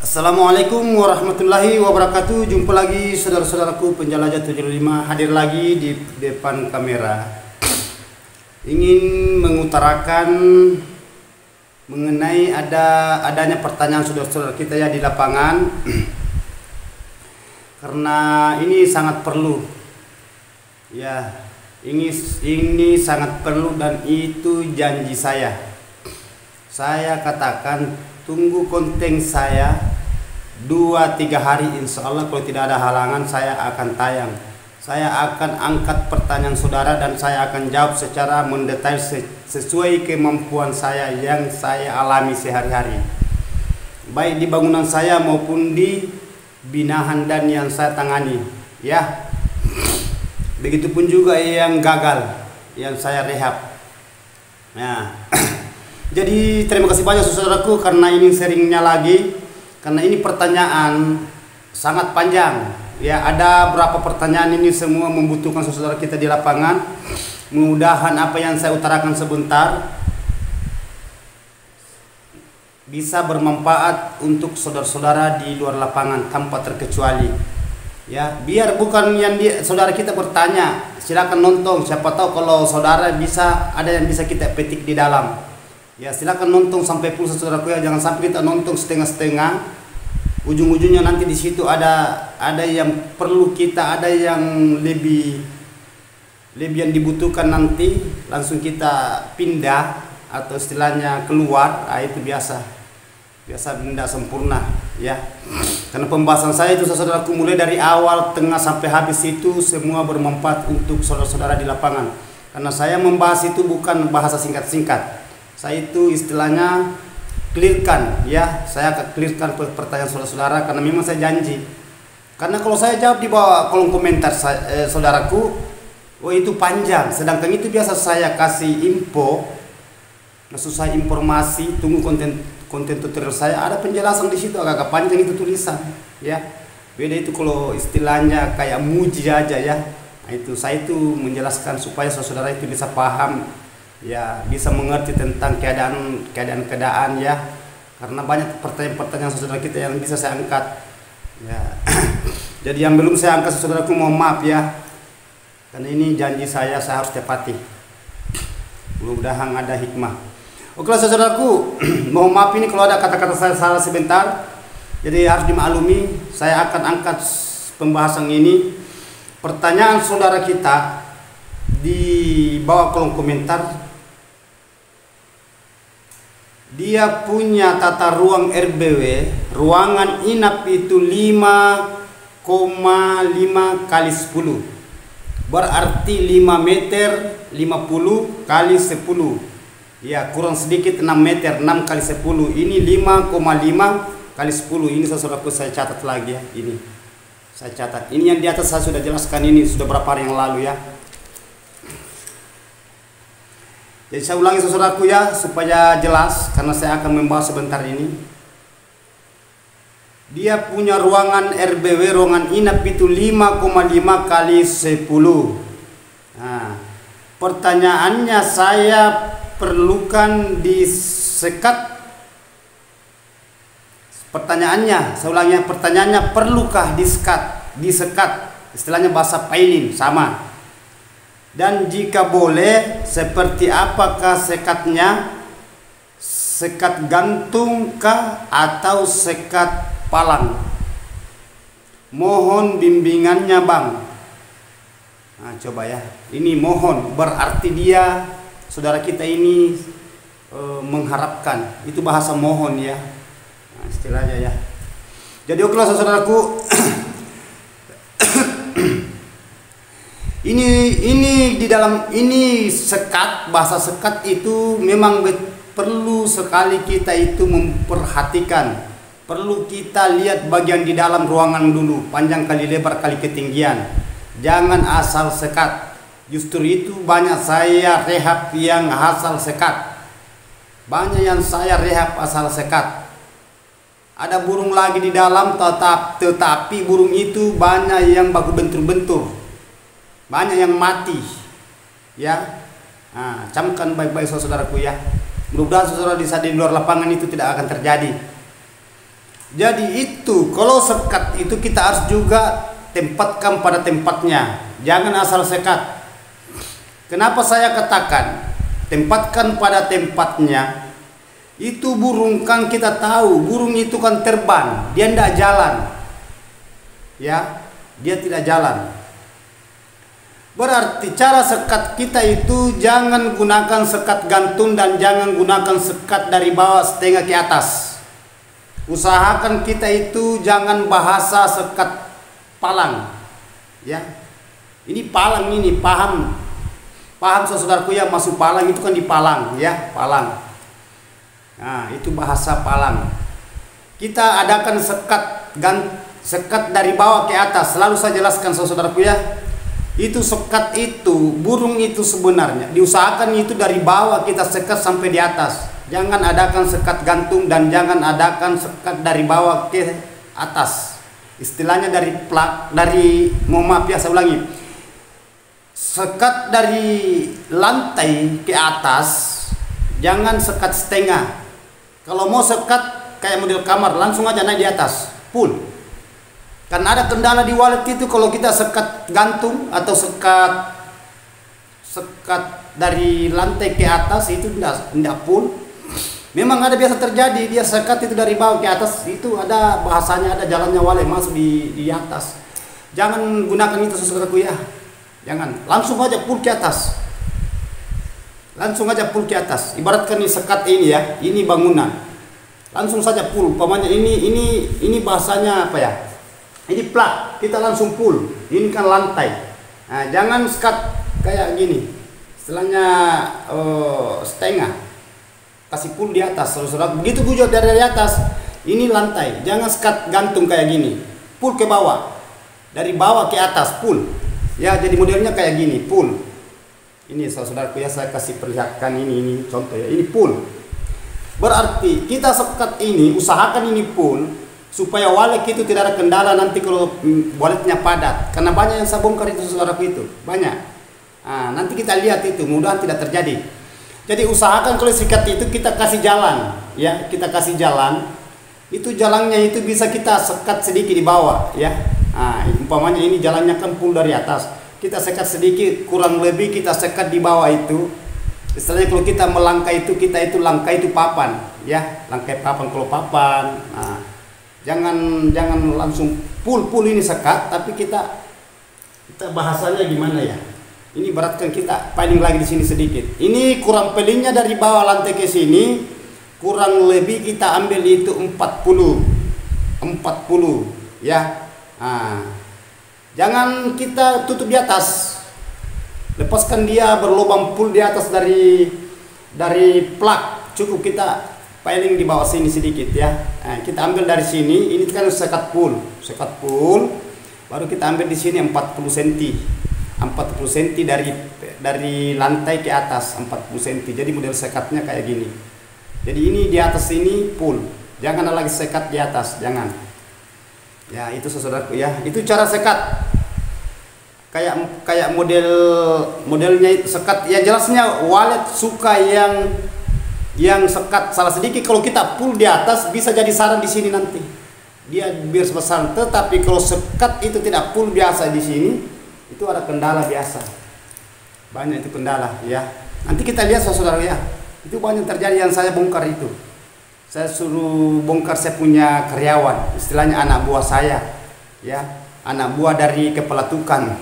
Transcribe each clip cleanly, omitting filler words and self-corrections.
Assalamualaikum warahmatullahi wabarakatuh. Jumpa lagi saudara-saudaraku penjelajah 75 hadir lagi di depan kamera. Ingin mengutarakan mengenai adanya pertanyaan saudara-saudara kita ya di lapangan. Karena ini sangat perlu. Ya, ini sangat perlu dan itu janji saya. Saya katakan tunggu konten saya 2-3 hari, insya Allah kalau tidak ada halangan saya akan tayang. Saya akan angkat pertanyaan saudara dan saya akan jawab secara mendetail sesuai kemampuan saya yang saya alami sehari-hari, baik di bangunan saya maupun di binahan dan yang saya tangani ya. Begitupun juga yang gagal yang saya rehab. Nah jadi terima kasih banyak saudaraku karena ini seringnya lagi, karena ini pertanyaan sangat panjang ya. Ada berapa pertanyaan ini semua membutuhkan saudara kita di lapangan. Mudah-mudahan apa yang saya utarakan sebentar bisa bermanfaat untuk saudara-saudara di luar lapangan tanpa terkecuali ya. Biar bukan yang saudara kita bertanya, silakan nonton, siapa tahu kalau saudara bisa ada yang bisa kita petik di dalam. Ya silakan nonton sampai full saudaraku ya, jangan sampai kita nonton setengah-setengah. Ujung-ujungnya nanti di situ ada yang perlu kita, ada yang lebih yang dibutuhkan, nanti langsung kita pindah atau istilahnya keluar. Itu biasa tidak sempurna ya. Karena pembahasan saya itu saudaraku mulai dari awal, tengah sampai habis itu semua bermanfaat untuk saudara-saudara di lapangan. Karena saya membahas itu bukan bahasa singkat-singkat. Saya itu istilahnya clearkan ya, saya akan clearkan pertanyaan saudara-saudara karena memang saya janji. Karena kalau saya jawab di bawah kolom komentar saudaraku, oh itu panjang, sedangkan itu biasa saya kasih info, maksud saya informasi, tunggu konten tutorial saya ada penjelasan di situ, agak panjang itu tulisan ya. Beda itu kalau istilahnya kayak muji aja ya. Nah, itu saya itu menjelaskan supaya saudara itu bisa paham ya, bisa mengerti tentang keadaan ya. Karena banyak pertanyaan saudara kita yang bisa saya angkat ya. Jadi yang belum saya angkat saudaraku mohon maaf ya, karena ini janji saya harus tepati. Mudah-mudahan ada hikmah. Oke saudaraku, mohon maaf ini kalau ada kata-kata saya salah sebentar, jadi harus dimaklumi. Saya akan angkat pembahasan ini, pertanyaan saudara kita di bawah kolom komentar. Dia punya tata ruang RBW, ruangan inap itu 5,5 kali 10, berarti 5 meter 50 kali 10 ya, kurang sedikit 6 meter 6 kali 10. Ini 5,5 kali 10. Ini saudaraku saya catat lagi ya, ini saya catat. Ini yang di atas saya sudah jelaskan, ini sudah berapa hari yang lalu ya. Jadi saya ulangi saudaraku ya supaya jelas, karena saya akan membahas sebentar ini. Dia punya ruangan RBW, ruangan inap itu 5,5 kali 10. Nah, pertanyaannya saya perlukan disekat. Pertanyaannya, saya ulangi, pertanyaannya perlukah disekat? Istilahnya bahasa Pailin sama. Dan jika boleh, seperti apakah sekatnya? Sekat gantung kah atau sekat palang? Mohon bimbingannya bang. Nah coba ya, ini mohon berarti dia saudara kita ini mengharapkan, itu bahasa mohon ya, nah, istilahnya ya. Jadi oke saudaraku. Ini di dalam ini sekat, bahasa sekat itu memang perlu sekali kita itu memperhatikan. Perlu kita lihat bagian di dalam ruangan dulu, panjang kali lebar kali ketinggian. Jangan asal sekat. Justru itu banyak saya rehab yang asal sekat. Banyak yang saya rehab asal sekat. Ada burung lagi di dalam, tetapi burung itu banyak yang baku bentur-bentur. Banyak yang mati ya. Nah, camkan baik-baik saudaraku ya. Mudah-mudahan saudara di luar lapangan itu tidak akan terjadi. Jadi itu kalau sekat itu kita harus juga tempatkan pada tempatnya, jangan asal sekat. Kenapa saya katakan tempatkan pada tempatnya? Itu burung kan kita tahu, burung itu kan terbang, dia tidak jalan. Ya, dia tidak jalan. Berarti cara sekat kita itu jangan gunakan sekat gantung dan jangan gunakan sekat dari bawah setengah ke atas. Usahakan kita itu jangan bahasa sekat palang. Ya. Ini palang ini, paham saudaraku ya, masuk palang itu kan di palang ya, palang. Nah, itu bahasa palang. Kita adakan sekat dari bawah ke atas. Selalu saya jelaskan saudaraku ya. Itu sekat itu, burung itu sebenarnya diusahakan itu dari bawah kita sekat sampai di atas. Jangan adakan sekat gantung dan jangan adakan sekat dari bawah ke atas. Istilahnya mohon maaf ya, saya ulangi. Sekat dari lantai ke atas, jangan sekat setengah. Kalau mau sekat kayak model kamar, langsung aja naik di atas, full. Karena ada kendala di walet itu kalau kita sekat gantung atau sekat dari lantai ke atas itu tidak full. Memang ada biasa terjadi dia sekat itu dari bawah ke atas, itu ada bahasanya, ada jalannya walet masuk di atas. Jangan gunakan itu saudaraku ya. Jangan, langsung aja full ke atas. Langsung aja full ke atas. Ibaratkan ini sekat ini ya, ini bangunan. Langsung saja full. Pamannya ini bahasanya apa ya? Ini plat, kita langsung full. Ini kan lantai. Nah, jangan sekat kayak gini. Istilahnya setengah. Kasih full di atas, saudara. Begitu juga dari atas. Ini lantai. Jangan sekat gantung kayak gini. Full ke bawah. Dari bawah ke atas full. Ya, jadi modelnya kayak gini, full. Ini saudaraku ya, saya kasih perlihatkan ini contoh ya. Ini full. Berarti kita sekat ini, usahakan ini full supaya walet itu tidak ada kendala nanti kalau waletnya padat. Karena banyak yang saya bongkar itu saudaraku itu, banyak. Nah, nanti kita lihat itu, mudah-mudahan tidak terjadi. Jadi usahakan kalau sikat itu kita kasih jalan, ya, kita kasih jalan. Itu jalannya itu bisa kita sekat sedikit di bawah, ya. Nah, umpamanya ini jalannya kan full dari atas. Kita sekat sedikit, kurang lebih kita sekat di bawah itu. Istilahnya kalau kita melangkah itu, kita itu langkah itu papan, ya, langkah papan kalau papan. Nah, jangan langsung full ini sekat, tapi kita bahasanya gimana ya? Ini beratkan kita paling lagi di sini sedikit. Ini kurang pelingnya dari bawah lantai ke sini, kurang lebih kita ambil itu 40, ya. Nah, jangan kita tutup di atas. Lepaskan dia berlubang full di atas dari plak. Cukup kita piling di bawah sini sedikit ya. Nah, kita ambil dari sini, ini kan sekat full. Baru kita ambil di sini 40 cm. 40 cm dari lantai ke atas 40 cm. Jadi model sekatnya kayak gini. Jadi ini di atas ini full. Jangan ada lagi sekat di atas, jangan. Ya, itu saudaraku ya. Itu cara sekat. Kayak modelnya itu sekat. Ya jelasnya walet suka yang sekat salah sedikit. Kalau kita full di atas bisa jadi sarang di sini nanti. Dia biar sebesar. Tetapi kalau sekat itu tidak full biasa di sini, itu ada kendala biasa. Banyak itu kendala ya. Nanti kita lihat saudara ya. Itu banyak terjadi yang saya bongkar itu. Saya suruh bongkar, saya punya karyawan, istilahnya anak buah saya. Ya, anak buah dari kepala tukang.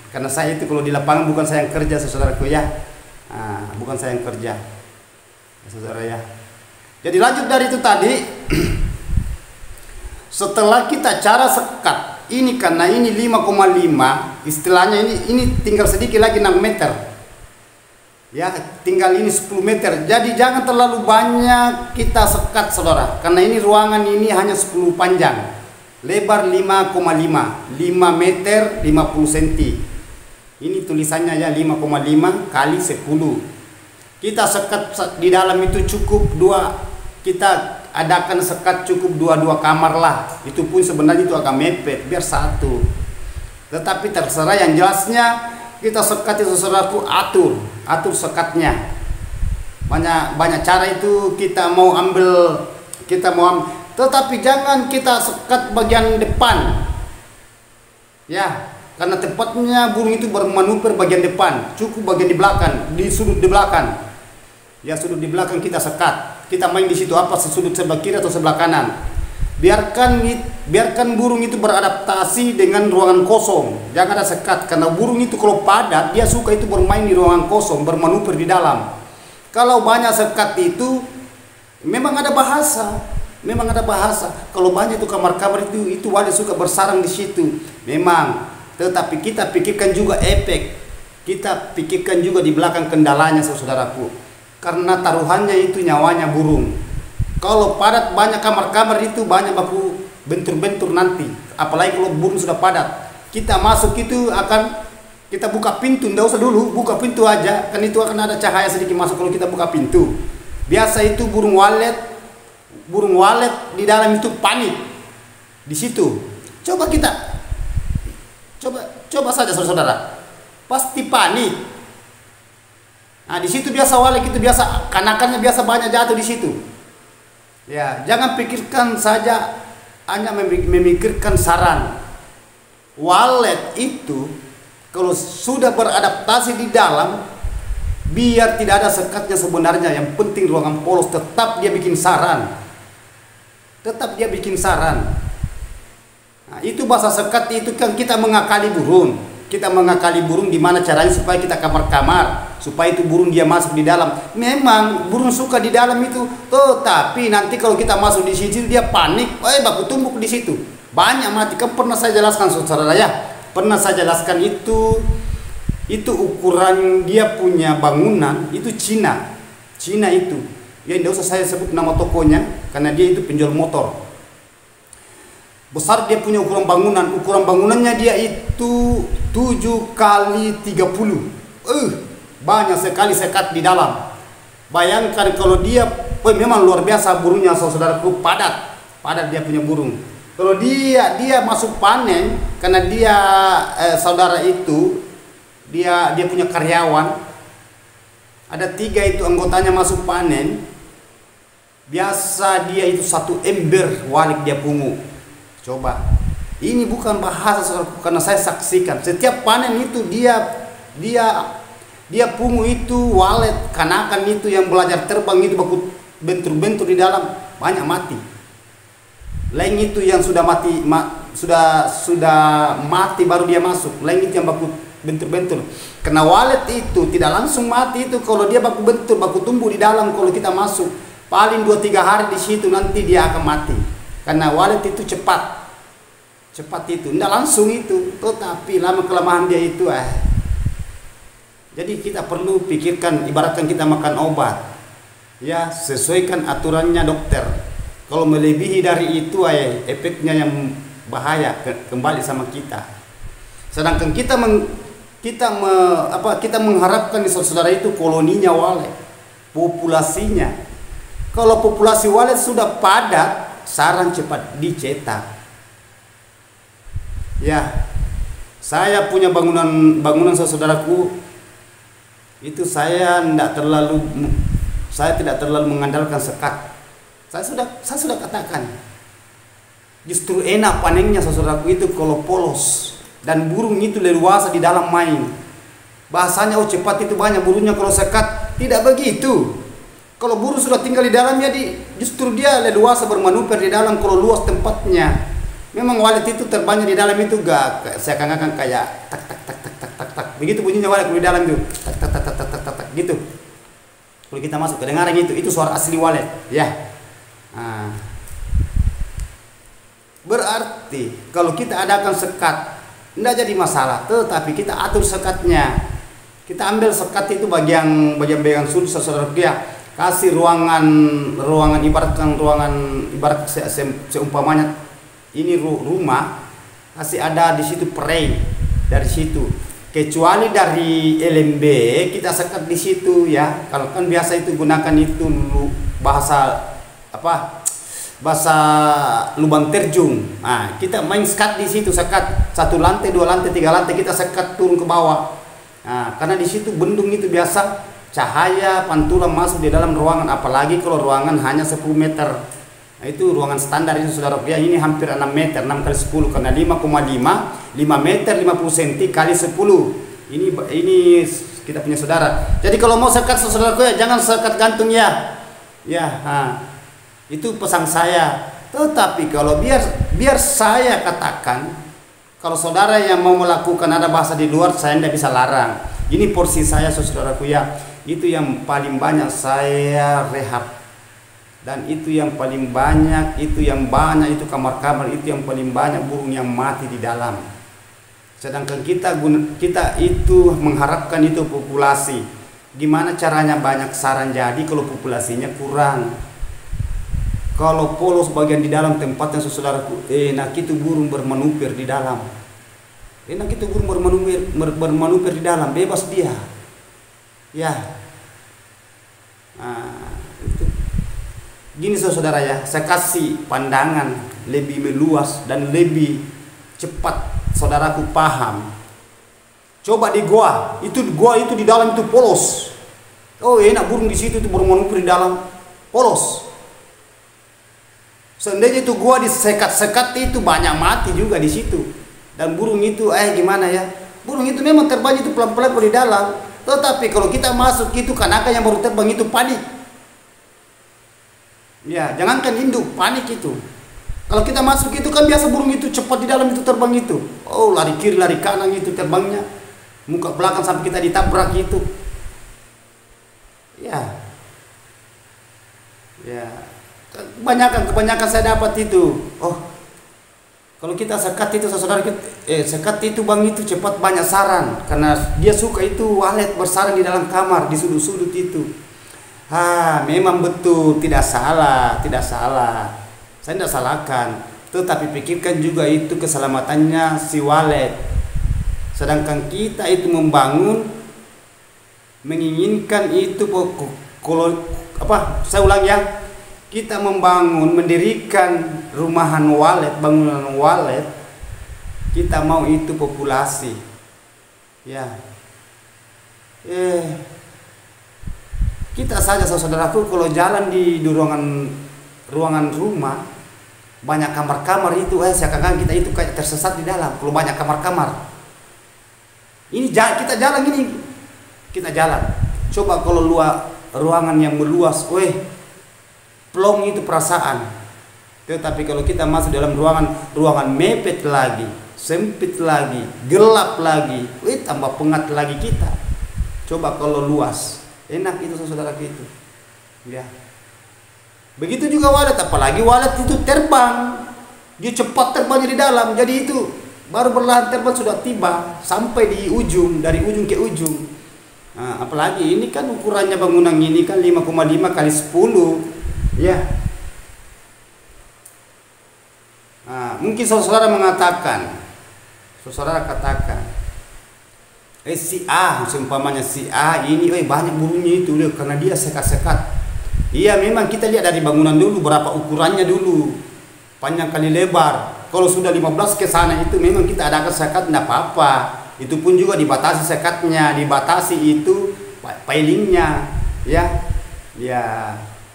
Karena saya itu kalau di lapangan bukan saya yang kerja saudaraku ya. Nah, bukan saya yang kerja. Saudara ya. Jadi lanjut dari itu tadi. Setelah kita cara sekat ini, karena ini 5,5, istilahnya ini tinggal sedikit lagi 6 meter. Ya, tinggal ini 10 meter. Jadi jangan terlalu banyak kita sekat saudara, karena ini ruangan ini hanya 10 panjang. Lebar 5,5, 5 meter 50 cm. Ini tulisannya ya 5,5 kali 10. Kita sekat di dalam itu cukup 2. Kita adakan sekat cukup 2 kamar lah. Itu pun sebenarnya itu agak mepet, biar 1. Tetapi terserah, yang jelasnya kita sekat itu saudaraku atur sekatnya. Banyak cara itu kita mau ambil, tetapi jangan kita sekat bagian depan. Ya, karena tepatnya burung itu bermanuver bagian depan, cukup bagian di belakang, di sudut di belakang. Ya, sudut di belakang kita sekat. Kita main di situ apa sudut sebelah kiri atau sebelah kanan. Biarkan burung itu beradaptasi dengan ruangan kosong. Jangan ada sekat, karena burung itu kalau padat dia suka itu bermain di ruangan kosong, bermanuver di dalam. Kalau banyak sekat itu memang ada bahasa. Kalau banyak itu kamar-kamar itu wali suka bersarang di situ. Memang, tetapi kita pikirkan juga efek. Kita pikirkan juga di belakang kendalanya, saudaraku. Karena taruhannya itu nyawanya burung. Kalau padat banyak kamar-kamar itu banyak baku bentur-bentur nanti. Apalagi kalau burung sudah padat. Kita masuk itu akan kita buka pintu, nggak usah dulu, buka pintu aja. Kan itu akan ada cahaya sedikit masuk kalau kita buka pintu. Biasa itu burung walet di dalam itu panik. Di situ. Coba saja saudara. Pasti panik. Nah, di situ biasa walet itu biasa kanakannya biasa banyak jatuh di situ. Ya, jangan pikirkan saja hanya memikirkan saran. Walet itu kalau sudah beradaptasi di dalam, biar tidak ada sekatnya sebenarnya, yang penting ruangan polos tetap dia bikin saran. Nah, itu bahasa sekat itu kan kita mengakali burung. Kita mengakali burung gimana caranya supaya kita kamar-kamar, supaya itu burung dia masuk di dalam. Memang burung suka di dalam itu, tapi nanti kalau kita masuk di situ dia panik, baku tumbuk di situ. Banyak mati. Kan pernah saya jelaskan saudara ya. Pernah saya jelaskan itu ukuran dia punya bangunan itu Cina itu. Ya tidak usah saya sebut nama tokonya karena dia itu penjual motor. Besar dia punya ukuran bangunannya dia itu 7 kali 30. Banyak sekali sekat di dalam. Bayangkan kalau dia memang luar biasa burungnya saudaraku, padat dia punya burung. Kalau dia masuk panen, karena dia saudara itu dia punya karyawan, ada 3 itu anggotanya masuk panen. Biasa dia itu 1 ember walik dia pungu. Coba, ini bukan bahasa saudaraku, karena saya saksikan setiap panen itu dia pungu itu walet kanakan itu yang belajar terbang itu baku bentur-bentur di dalam banyak mati. Lain itu yang sudah mati sudah mati baru dia masuk. Lain itu yang baku bentur-bentur. Karena walet itu tidak langsung mati itu kalau dia baku bentur, baku tumbuh di dalam. Kalau kita masuk paling 2-3 hari di situ nanti dia akan mati. Karena walet itu cepat itu, tidak langsung itu, tetapi lama kelemahan dia itu Jadi kita perlu pikirkan, ibaratkan kita makan obat, ya sesuaikan aturannya dokter. Kalau melebihi dari itu efeknya yang bahaya kembali sama kita. Sedangkan kita mengharapkan di saudara itu koloninya walet, populasinya. Kalau populasi walet sudah padat, sarang cepat dicetak. Ya, saya punya bangunan saudaraku itu saya tidak terlalu mengandalkan sekat. Saya sudah katakan, justru enak panennya saudaraku itu kalau polos dan burung itu leluasa di dalam main. Bahasanya cepat itu banyak burungnya. Kalau sekat tidak begitu. Kalau burung sudah tinggal di dalamnya, justru dia leluasa bermanuver di dalam kalau luas tempatnya. Memang walet itu terbangnya di dalam itu saya akan kayak tak tak tak tak tak tak tak. Begitu bunyinya walet di dalam itu tak tak tak tak tak tak tak gitu. Kalau kita masuk kedengaran itu suara asli walet, ya. Berarti kalau kita adakan sekat tidak jadi masalah, tetapi kita atur sekatnya. Kita ambil sekat itu bagian sudut saudara dia. Kasih ruangan ibarat seumpamanya ini rumah, kasih ada di situ perai dari situ. Kecuali dari LMB kita sekat di situ ya. Kalau kan biasa itu gunakan itu bahasa lubang terjun. Nah, kita main sekat di situ, sekat 1 lantai, 2 lantai, 3 lantai kita sekat turun ke bawah. Nah, karena di situ bendung itu biasa cahaya pantulan masuk di dalam ruangan, apalagi kalau ruangan hanya 10 meter. Nah, itu ruangan standar itu saudara. Ya, ini hampir 6 meter, 6 kali 10 karena 5,5, 5 meter 50 cm kali 10. Ini kita punya saudara. Jadi kalau mau sekat saudaraku ya jangan sekat gantung ya. Ya, itu pesan saya. Tetapi kalau biar saya katakan, kalau saudara yang mau melakukan ada bahasa di luar, saya tidak bisa larang. Ini porsi saya saudaraku ya. Itu yang paling banyak saya rehab. Dan itu yang paling banyak, itu kamar-kamar, itu yang paling banyak burung yang mati di dalam. Sedangkan kita itu mengharapkan itu populasi. Gimana caranya banyak sarang jadi kalau populasinya kurang? Kalau polos bagian di dalam tempatnya saudaraku, enak itu burung bermanuver di dalam. Enak itu burung bermanuver di dalam, bebas dia. Ya. Itu. Gini saudara ya, saya kasih pandangan lebih meluas dan lebih cepat saudaraku paham. Coba di gua itu di dalam itu polos. Oh enak burung di situ itu bermanuver di dalam polos. Seandainya itu gua disekat-sekat itu banyak mati juga di situ. Dan burung itu gimana ya? Burung itu memang terbang itu pelan-pelan di dalam. Tetapi kalau kita masuk itu kanaka yang baru terbang itu panik. Ya, jangankan induk, panik itu. Kalau kita masuk itu kan biasa burung itu cepat di dalam itu terbang itu. Oh, lari kiri, lari kanan itu terbangnya. Muka belakang sampai kita ditabrak itu. Ya. Ya. Kebanyakan saya dapat itu. Oh. Kalau kita sekat itu saudara sekat itu bang itu cepat banyak sarang karena dia suka itu walet bersarang di dalam kamar di sudut-sudut itu. Memang betul, tidak salah. Saya tidak salahkan, tetapi pikirkan juga itu keselamatannya si walet. Sedangkan kita itu menginginkan itu saya ulang ya. Kita mendirikan rumahan walet, bangunan walet, kita mau itu populasi. Ya. Kita saja saudaraku kalau jalan di ruangan rumah banyak kamar-kamar itu seakan-akan kita itu kayak tersesat di dalam kalau banyak kamar-kamar. Ini kita jalan. Coba kalau ruangan yang meluas, plong itu perasaan. Tetapi kalau kita masuk dalam ruangan mepet lagi, sempit lagi, gelap lagi, tambah pengat lagi kita. Coba kalau luas, enak itu saudara itu. Ya. Begitu juga walet, apalagi walet itu terbang. Dia cepat terbangnya di dalam. Jadi itu baru berlahan terbang sudah tiba sampai di ujung, dari ujung ke ujung. Nah, apalagi ini kan ukurannya bangunan ini kan 5,5 kali 10. Ya. Mungkin saudara katakan, si A, seumpamanya si A ini, banyak burungnya itu karena dia sekat-sekat. Iya, memang kita lihat dari bangunan dulu berapa ukurannya dulu, panjang kali lebar. Kalau sudah 15 ke sana itu memang kita ada sekat, tidak apa-apa. Itu pun juga dibatasi sekatnya, dibatasi itu pailingnya, ya.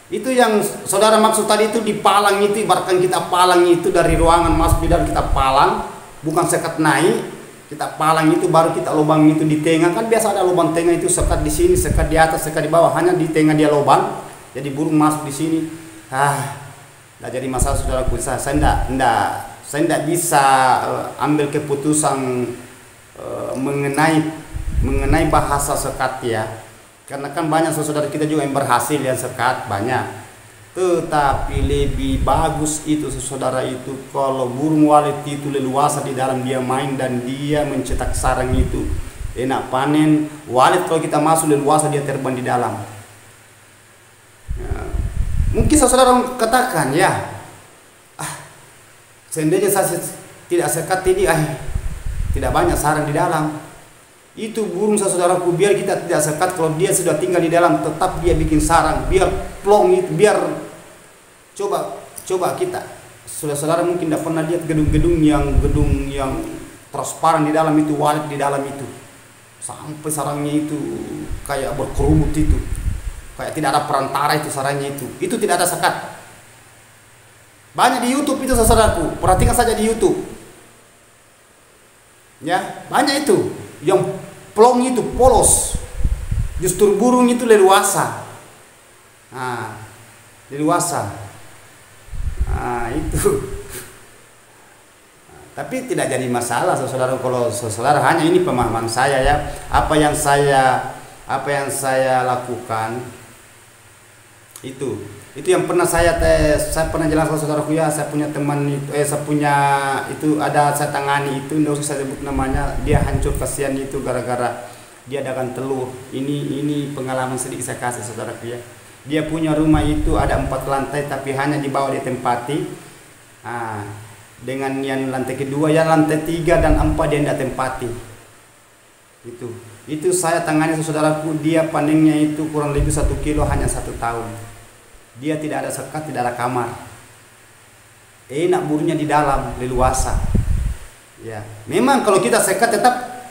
Itu yang saudara maksud tadi itu dipalang itu, ibaratkan kita palang itu dari ruangan masuk di dalam kita palang, bukan sekat naik, kita palang itu baru kita lubang itu di tengah. Kan biasa ada lubang tengah itu, sekat di sini, sekat di atas, sekat di bawah, hanya di tengah dia lubang. Jadi burung masuk di sini. Tidak jadi masalah saudaraku. Saya tidak bisa ambil keputusan mengenai bahasa sekat ya. Karena kan banyak saudara kita juga yang berhasil yang sekat banyak. Tetapi lebih bagus itu saudara itu kalau burung walet itu leluasa di dalam dia main dan dia mencetak sarang itu. Enak panen. Walet kalau kita masuk leluasa dia terbang di dalam. Ya. Mungkin saudara katakan ya, seandainya saya tidak sekat ini tidak banyak sarang di dalam. Itu burung saudaraku, biar kita tidak sekat, kalau dia sudah tinggal di dalam tetap dia bikin sarang, biar plong itu, biar coba kita saudara mungkin tidak pernah lihat gedung yang transparan di dalam itu, walet di dalam itu sampai sarangnya itu kayak berkerumut itu, kayak tidak ada perantara itu sarangnya itu tidak ada sekat. Banyak di YouTube itu saudaraku, perhatikan saja di YouTube. Ya, banyak itu yang plong itu polos. Justru burung itu leluasa. Nah, leluasa. Nah, itu. Tapi tidak jadi masalah saudara kalau saudara, hanya ini pemahaman saya ya. Apa yang saya lakukan itu yang pernah saya pernah jelaskan saudaraku ya. Saya punya teman itu saya tangani itu, nggak usah saya sebut namanya. Dia hancur kasihan itu gara-gara dia dagang telur. Ini pengalaman sedikit saya kasih saudaraku ya. Dia punya rumah itu ada 4 lantai tapi hanya dibawa ditempati. Dengan yang lantai kedua, yang lantai 3 dan 4 dia tidak tempati. Itu saya tangani saudaraku. Dia panennya itu kurang lebih 1 kilo hanya 1 tahun. Dia tidak ada sekat, tidak ada kamar. Enak burungnya di dalam, leluasa. Ya, memang kalau kita sekat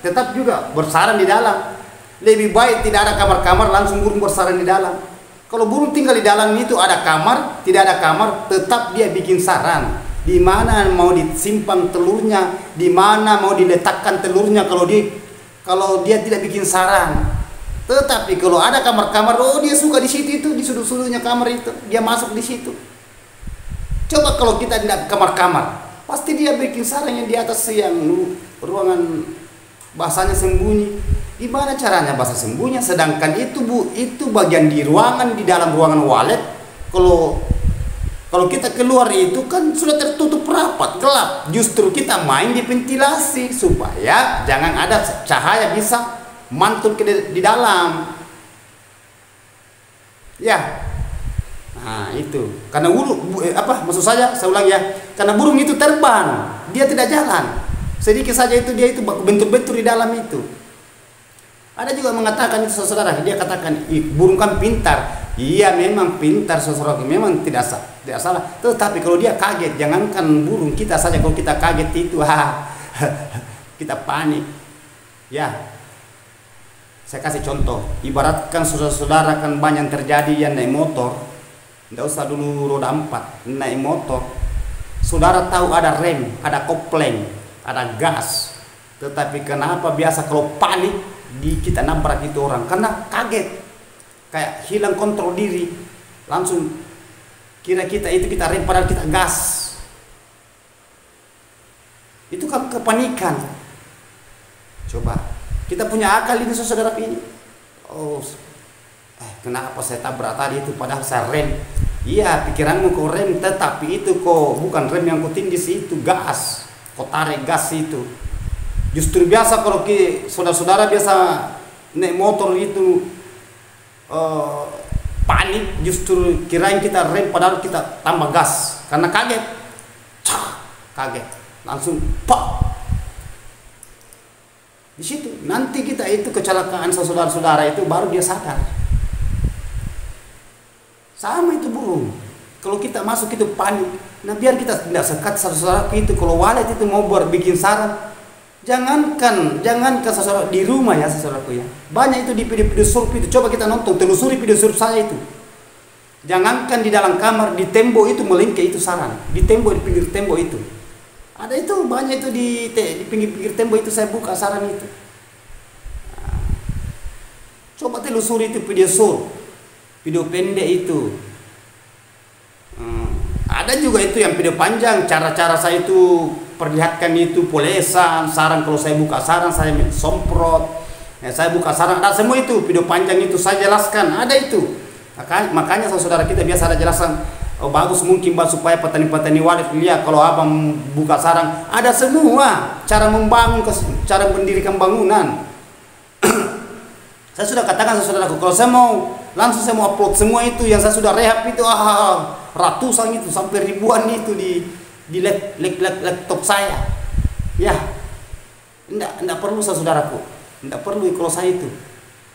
tetap juga bersarang di dalam. Lebih baik tidak ada kamar-kamar, langsung burung bersarang di dalam. Kalau burung tinggal di dalam itu ada kamar, tidak ada kamar, tetap dia bikin sarang. Di mana mau disimpan telurnya, di mana mau diletakkan telurnya kalau dia tidak bikin sarang. Tetapi kalau ada kamar-kamar, dia suka di situ itu, di sudut-sudutnya kamar itu, dia masuk di situ. Coba kalau kita tidak kamar-kamar, pasti dia bikin sarangnya di atas yang ruangan bahasanya sembunyi. Gimana caranya bahasa sembunyi? Sedangkan itu bagian di ruangan, di dalam ruangan walet. Kalau kita keluar itu kan sudah tertutup rapat, gelap. Justru kita main di ventilasi supaya jangan ada cahaya bisa mantul di dalam. Ya. Nah, itu. Karena maksud saya ulang ya. Karena burung itu terbang, dia tidak jalan. Sedikit saja itu dia itu bentur-bentur di dalam itu. Ada juga mengatakan itu saudara, dia katakan burung kan pintar. Iya, memang pintar saudara, memang tidak salah. Tetapi kalau dia kaget, jangankan burung, kita saja kalau kita kaget itu kita panik. Ya. Saya kasih contoh, ibaratkan saudara-saudara kan banyak terjadi yang naik motor, tidak usah dulu roda 4, naik motor, saudara tahu ada rem, ada kopling, ada gas, tetapi kenapa biasa kalau panik kita nabrak itu orang, karena kaget, kayak hilang kontrol diri, langsung kira kita rem padahal kita gas, itu kan kepanikan. Coba. Kita punya akal ini saudara ini. Kenapa saya tabrak tadi itu padahal saya rem? Iya, pikiranmu kau rem, tetapi itu kok bukan rem yang kau tindis, itu gas. Kau tarik gas itu. Justru biasa kalau saudara-saudara biasa naik motor itu panik, justru kirain kita rem padahal kita tambah gas karena kaget. Kaget. Langsung pak. Di situ nanti kita itu kecelakaan saudara-saudara itu baru dia sadar. Sama itu burung. Kalau kita masuk itu panik. Nah, biar kita tidak sekat saudara itu kalau walet itu mau bikin sarang. Jangankan saudara di rumah ya saudaraku ya. Banyak itu di video surf itu. Coba kita nonton, telusuri video surf saya itu. Jangankan di dalam kamar, di tembok itu melingkar itu sarang. Di tembok, di pinggir tembok itu. Ada itu banyak itu di pinggir-pinggir tembok itu saya buka sarang itu. Nah, coba telusuri itu video short, video pendek itu. Ada juga itu yang video panjang. Cara-cara saya itu perlihatkan itu polesan sarang. Kalau saya buka sarang saya semprot. Saya buka sarang. Ada semua itu video panjang itu saya jelaskan. Ada itu. Makanya saudara kita biasa ada jelasan. Bagus mungkin supaya petani-petani walet lihat kalau abang buka sarang ada semua cara membangun, cara mendirikan bangunan. Saya sudah katakan saudaraku, kalau saya mau langsung saya mau upload semua itu yang saya sudah rehab itu ratusan itu sampai ribuan itu di laptop saya. Ya, enggak perlu saudaraku, enggak perlu kalau saya itu.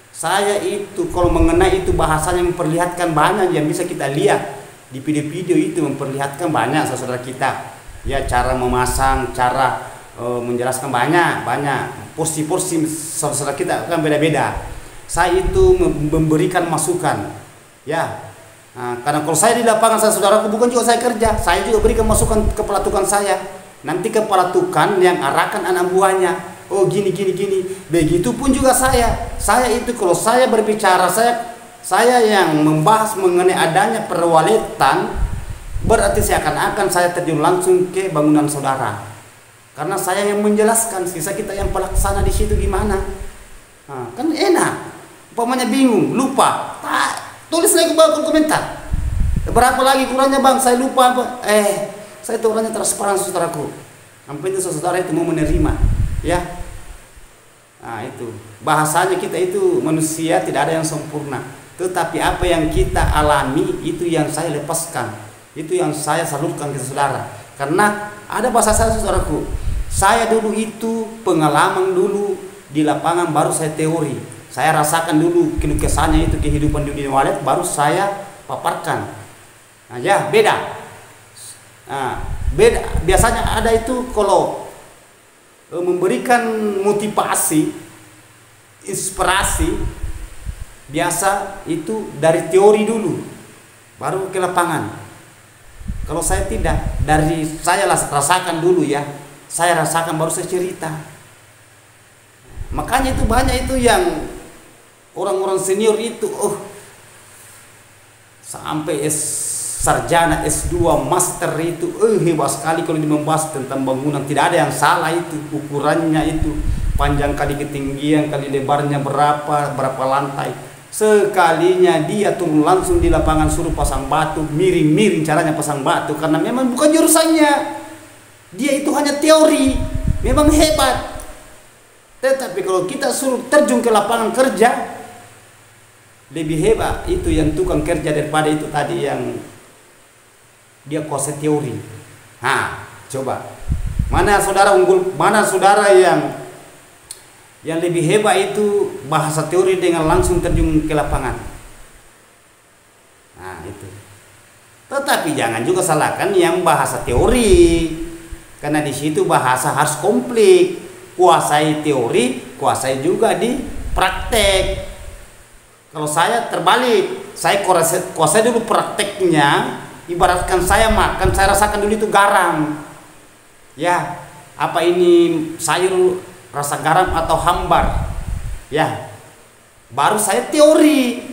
Saya itu kalau mengenai itu bahasanya memperlihatkan banyak yang bisa kita lihat. Di video-video itu memperlihatkan banyak saudara kita ya, cara memasang, cara menjelaskan banyak porsi-porsi saudara kita kan beda-beda. Saya itu memberikan masukan ya, Nah, karena kalau saya di lapangan saya saudaraku bukan juga saya kerja, saya juga berikan masukan ke kepala tukang saya. Nanti kepala tukang yang arahkan anak buahnya. Oh gini gini gini. Begitupun juga saya. Saya itu kalau saya berbicara saya yang membahas mengenai adanya perwaletan, berarti seakan-akan saya terjun langsung ke bangunan saudara. Karena saya yang menjelaskan, sisa kita yang pelaksana di situ gimana. Nah, kan enak. Umpamanya bingung, lupa. Tulis lagi ke bawah komentar. Berapa lagi kurangnya bang? Saya lupa apa? Saya itu orangnya transparan saudaraku. Sampai itu saudara itu mau menerima, ya. Nah itu bahasanya kita itu manusia tidak ada yang sempurna. Tetapi apa yang kita alami itu yang saya lepaskan, itu yang saya salurkan ke saudara. Karena ada bahasa saya saudaraku. Saya dulu itu pengalaman dulu di lapangan baru saya teori. Saya rasakan dulu kelukesannya itu kehidupan di dunia walet baru saya paparkan. Nah, ya beda. Nah, beda. Biasanya ada itu kalau memberikan motivasi, inspirasi, biasa itu dari teori dulu, baru ke lapangan. Kalau saya tidak, dari saya rasakan dulu ya. Saya rasakan baru saya cerita. Makanya itu banyak itu yang orang-orang senior itu sampai sarjana, S2, master itu hebat sekali kalau membahas tentang bangunan. Tidak ada yang salah itu, ukurannya itu panjang kali ketinggian kali lebarnya berapa lantai. Sekalinya dia turun langsung di lapangan suruh pasang batu, miring-miring caranya pasang batu karena memang bukan jurusannya. Dia itu hanya teori, memang hebat. Tetapi kalau kita suruh terjun ke lapangan kerja, lebih hebat itu yang tukang kerja daripada itu tadi yang dia kuasai teori. Nah, coba mana saudara unggul, mana saudara yang lebih hebat itu bahasa teori dengan langsung terjun ke lapangan. Nah itu. Tetapi jangan juga salahkan yang bahasa teori, karena di situ bahasa harus komplit. Kuasai teori, kuasai juga di praktek. Kalau saya terbalik, saya kuasai dulu prakteknya. Ibaratkan saya makan, saya rasakan dulu itu garam. Ya, apa ini sayur rasa garam atau hambar? Ya, baru saya teori.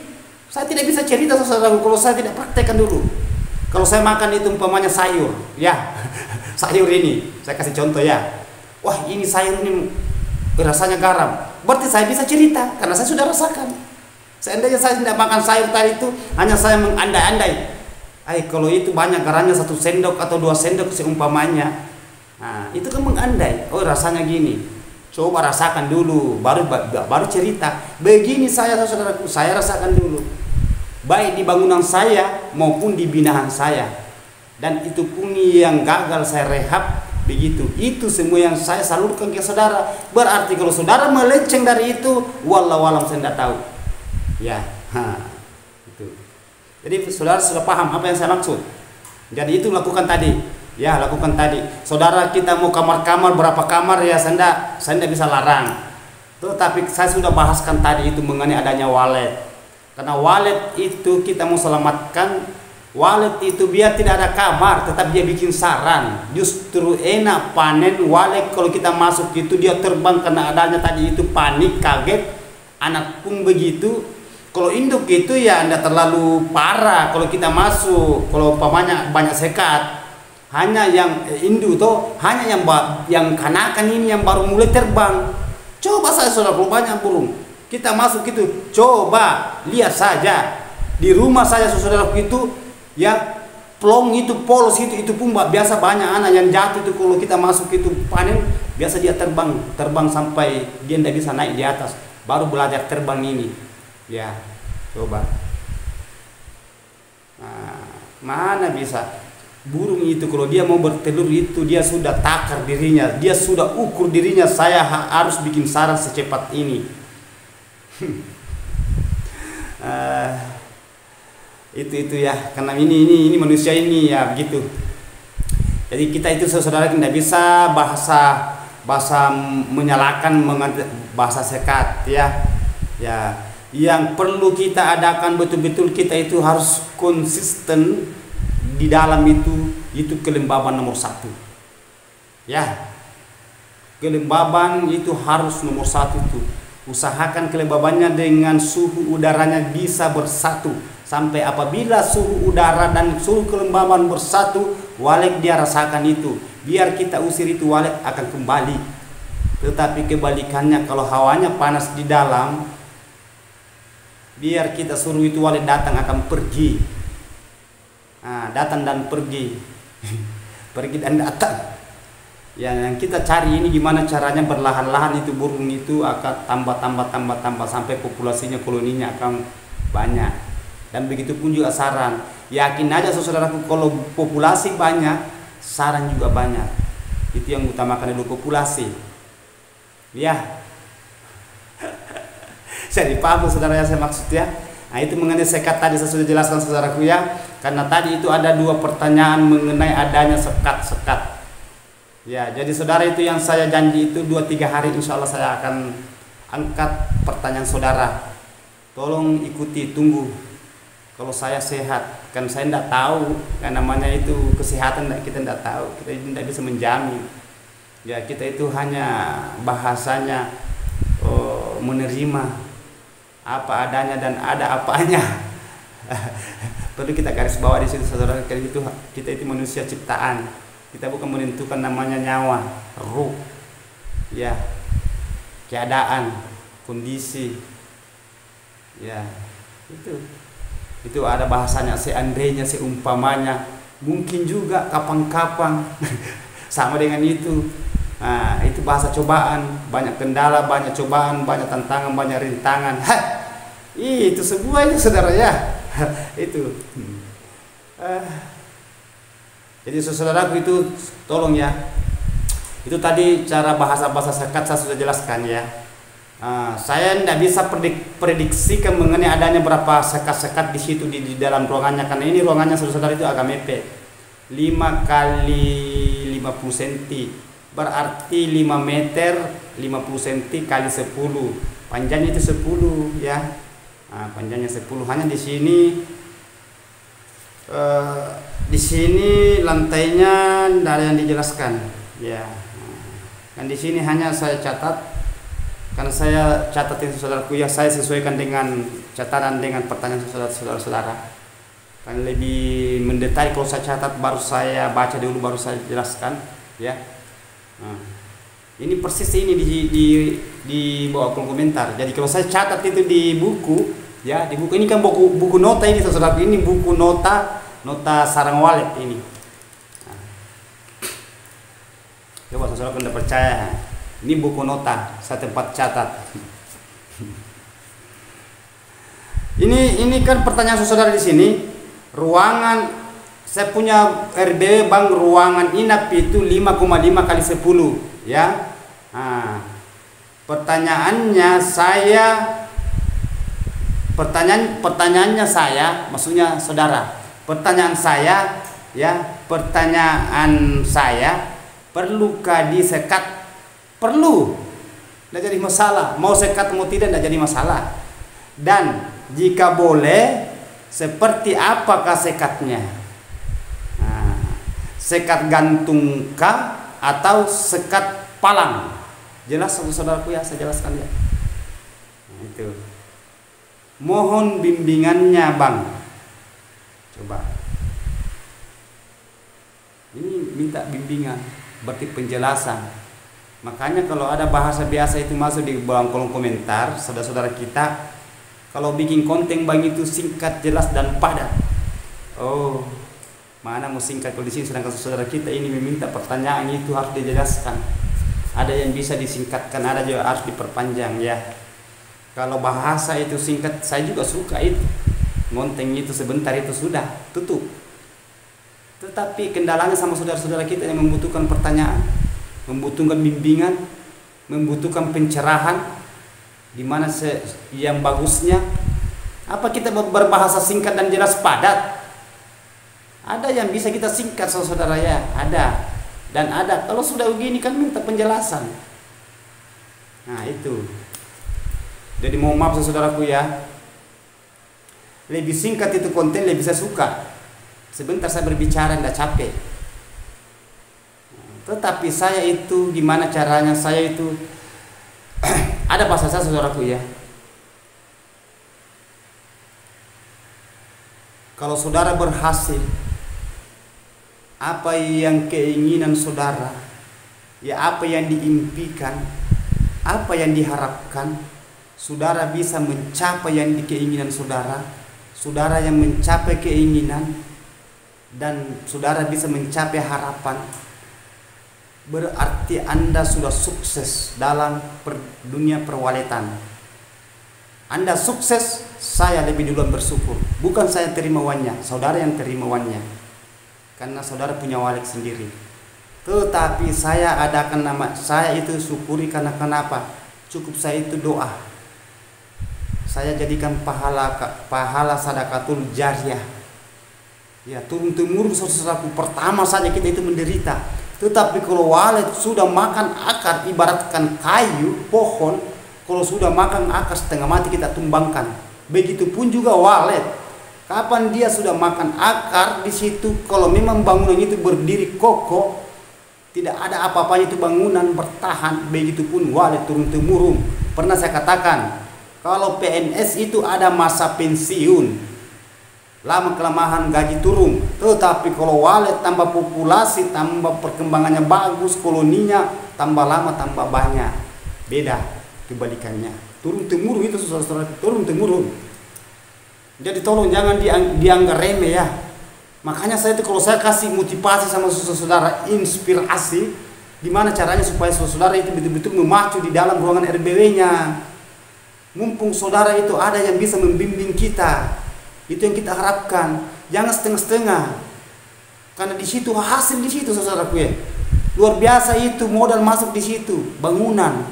Saya tidak bisa cerita saudara kalau saya tidak praktekkan dulu. Kalau saya makan itu umpamanya sayur, ya, sayur ini, saya kasih contoh ya. Wah ini sayur ini rasanya garam, berarti saya bisa cerita karena saya sudah rasakan. Seandainya saya tidak makan sayur tadi itu, hanya saya mengandai-andai. Kalau itu banyak garamnya 1 sendok atau 2 sendok seumpamanya. Nah itu kan mengandai. Oh rasanya gini. Coba rasakan dulu, baru cerita. Begini saudaraku, saya rasakan dulu. Baik di bangunan saya maupun di binaan saya. Dan itu pun yang gagal saya rehab. Begitu, itu semua yang saya salurkan ke saudara. Berarti kalau saudara melenceng dari itu, wallahu alam saya tidak tahu. Ya, itu. Jadi saudara sudah paham apa yang saya maksud. Jadi itu lakukan tadi. Ya, lakukan tadi. Saudara kita mau kamar-kamar berapa kamar ya saya tidak bisa larang. Tetapi saya sudah bahaskan tadi itu mengenai adanya walet. Karena walet itu kita mau selamatkan. Walet itu biar tidak ada kamar, tetap dia bikin sarang. Justru enak panen walet kalau kita masuk itu dia terbang karena adanya tadi itu panik, kaget. Anak pun begitu. Kalau induk itu ya anda terlalu parah kalau kita masuk. Kalau umpamanya banyak sekat, hanya yang induk tuh hanya yang kanakan ini yang baru mulai terbang. Coba saya sudah banyak burung. Kita masuk itu, coba lihat saja di rumah saya saudara itu. Ya, plong itu polos itu pun biasa banyak anak yang jatuh itu kalau kita masuk itu panen biasa dia terbang sampai dia tidak bisa naik di atas baru belajar terbang ini. Ya, coba. Nah, mana bisa burung itu kalau dia mau bertelur itu dia sudah takar dirinya, dia sudah ukur dirinya saya harus bikin sarang secepat ini. Itu ya karena ini manusia ini ya begitu. Jadi kita itu saudara tidak bisa bahasa menyalahkan bahasa sekat ya Yang perlu kita adakan betul-betul, kita itu harus konsisten di dalam itu kelembaban nomor satu. Ya, kelembaban itu harus nomor satu itu. Usahakan kelembabannya dengan suhu udaranya bisa bersatu. Sampai apabila suhu udara dan suhu kelembaban bersatu, walek dia rasakan itu. Biar kita usir itu, walek akan kembali. Tetapi kebalikannya, kalau hawanya panas di dalam, biar kita suruh itu walek datang akan pergi. Nah, datang dan pergi. Pergi dan datang. Yang kita cari ini gimana caranya berlahan-lahan itu burung itu akan tambah sampai populasinya, koloninya akan banyak. Dan begitu pun juga sarang. Yakin aja saudaraku, kalau populasi banyak, sarang juga banyak. Itu yang utamakan dulu, populasi. Ya. Saya dipaham saudara ya, saya maksud ya. Nah, itu mengenai sekat tadi saya sudah jelaskan saudaraku ya. Karena tadi itu ada 2 pertanyaan mengenai adanya sekat-sekat. Ya, jadi saudara, itu yang saya janji itu 2-3 hari insya Allah saya akan angkat pertanyaan saudara. Tolong ikuti, tunggu. Kalau saya sehat, kan saya tidak tahu, kan namanya itu kesehatan kita tidak tahu, kita tidak bisa menjamin. Ya, kita itu hanya bahasanya menerima apa adanya dan ada apanya. Perlu kita garis bawah di situ saudara, kita itu manusia ciptaan. Kita bukan menentukan namanya nyawa, ruh, ya, keadaan, kondisi, ya, itu ada bahasanya, seandainya, seumpamanya, mungkin juga kapan-kapan, sama dengan itu. Nah, itu bahasa cobaan, banyak kendala, banyak cobaan, banyak tantangan, banyak rintangan. Itu semuanya saudara ya, itu. Jadi saudaraku itu tolong ya. Itu tadi cara bahasa-bahasa sekat saya sudah jelaskan ya. Saya tidak bisa prediksikan mengenai adanya berapa sekat-sekat di situ di dalam ruangannya, karena ini ruangannya saudara itu agak mepet. 5 kali 50 cm berarti 5 meter 50 cm kali 10. Panjangnya itu 10 ya. Panjangnya 10. Hanya di sini lantainya tidak ada yang dijelaskan ya. Kan di sini hanya saya catat, karena saya catatin saudaraku ya, saya sesuaikan dengan catatan dengan pertanyaan saudara-saudara. Kan lebih mendetail kalau saya catat, baru saya baca dulu, baru saya jelaskan ya. Ini persis ini di bawah kolom komentar. Jadi kalau saya catat itu di buku ya, di buku ini kan buku nota ini saudaraku, ini buku nota sarang walet ini. Coba saudara kalau tidak percaya, ini buku nota, saya tempat catat. Ini kan pertanyaan saudara di sini. Ruangan saya punya RDW Bang, ruangan inap itu 5,5 kali 10 ya. Pertanyaannya saya, maksudnya saudara. Pertanyaan saya ya, perlukah disekat? Perlu, tidak jadi masalah. Mau sekat mau tidak jadi masalah. Dan jika boleh, seperti apakah sekatnya? Sekat gantungkah atau sekat palang? Jelas saudaraku ya, saya jelaskan ya. Itu. Mohon bimbingannya Bang. Coba. Ini minta bimbingan, berarti penjelasan. Makanya kalau ada bahasa biasa itu masuk di bawah kolom komentar, saudara-saudara kita, kalau bikin konten Bang itu singkat, jelas dan padat. Oh, mana mau singkat kalau di sini, sedangkan saudara kita ini meminta pertanyaan itu harus dijelaskan. Ada yang bisa disingkatkan, ada juga harus diperpanjang ya. Kalau bahasa itu singkat, saya juga suka itu. Monteng itu sebentar itu sudah tutup. Tetapi kendalanya sama saudara-saudara kita yang membutuhkan pertanyaan, membutuhkan bimbingan, membutuhkan pencerahan, di mana yang bagusnya. Apa kita berbahasa singkat dan jelas padat? Ada yang bisa kita singkat saudara ya, ada. Dan ada, kalau sudah begini kan minta penjelasan. Nah itu. Jadi mohon maaf saudaraku ya, lebih singkat itu konten lebih saya suka. Sebentar saya berbicara tidak capek. Tetapi saya itu gimana caranya, saya itu ada bahasa saya saudaraku ya. Kalau saudara berhasil, apa yang keinginan saudara, ya apa yang diimpikan, apa yang diharapkan, saudara bisa mencapai yang keinginan saudara, saudara yang mencapai keinginan, dan saudara bisa mencapai harapan, berarti Anda sudah sukses dalam dunia perwaletan. Anda sukses, saya lebih duluan bersyukur. Bukan saya terima uangnya, saudara yang terima uangnya. Karena saudara punya walet sendiri. Tetapi saya adakan nama, saya itu syukuri karena kenapa? Cukup saya itu doa. Saya jadikan pahala sedekatul jariyah. Ya, turun temurun saudaraku, pertama saja kita itu menderita. Tetapi kalau walet sudah makan akar, ibaratkan kayu, pohon, kalau sudah makan akar setengah mati kita tumbangkan. Begitupun juga walet. Kapan dia sudah makan akar di situ, kalau memang bangunan itu berdiri kokoh, tidak ada apa-apanya itu bangunan bertahan. Begitupun walet turun temurun. Pernah saya katakan, kalau PNS itu ada masa pensiun, lama kelemahan gaji turun. Tetapi kalau walet tambah populasi, tambah perkembangannya bagus, koloninya tambah lama tambah banyak. Beda kebalikannya. Turun temurun itu saudara, turun temurun. Jadi tolong jangan dianggap remeh ya. Makanya saya itu kalau saya kasih motivasi sama saudara, inspirasi, gimana caranya supaya saudara itu betul-betul memacu di dalam ruangan RBW-nya. Mumpung saudara itu ada yang bisa membimbing kita, itu yang kita harapkan. Jangan setengah-setengah, karena di situ hasil di situ saudaraku ya. Luar biasa itu modal masuk di situ, bangunan.